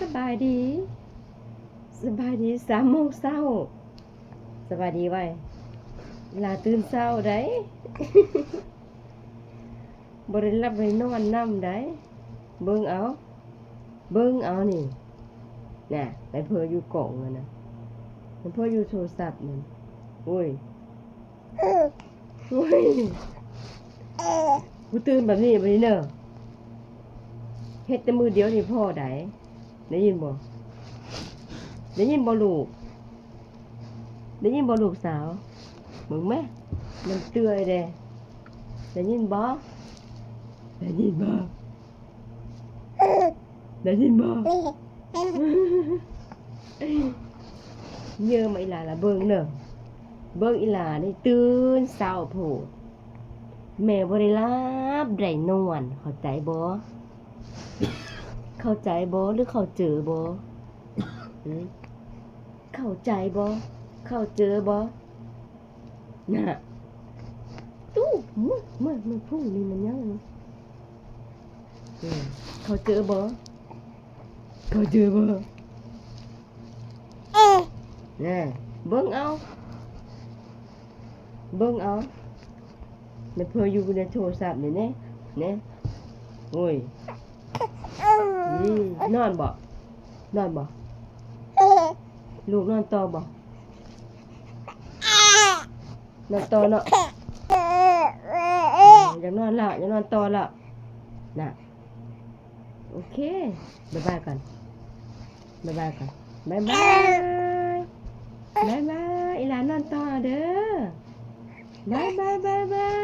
สบายดี3 โมงเช้าสบายดีไว้ลาตื่นเช้าได้ บ่ได้หลับได้นอนนำได้เบิ่งเอานี่น่ะไปเพ้ออยู่กล่องนั่นน่ะไปเพ้ออยู่โทรศัพท์นั่นโอ้ยกูตื่นแบบนี้บัดนี้เด้อเฮ็ดแต่มือเดียวนี่พอได้ยินบ่ลูกได้ยินบ่ลูกสาวมึงแม่มันเตื้อยเด้ได้ยินบ่เยอะมาอีหลาละเบิ่งเด้อเบิ่งอีหลานี่ตื่นเช้าโพดแม่บ่ได้หลับได้นอนเข้าใจบ่หรือเข้าเจอบ่เข้าใจบ่เข้าเจอบ่น่ะตู้มันพุ่งนี่มันยังเข้าเจอบ่น่ะเบิ่งเอามันเพิ่นอยู่ในโทรศัพท์นี่แน่โอ้ยนอนบ่ลูกนอนต่อบ่นอนต่อเนาะอยากนอนต่อละน่ะโอเคบ๊ายบายก่อนบ๊ายบายอีหลานนอนต่อเด้อบ๊ายบายบ๊ายบาย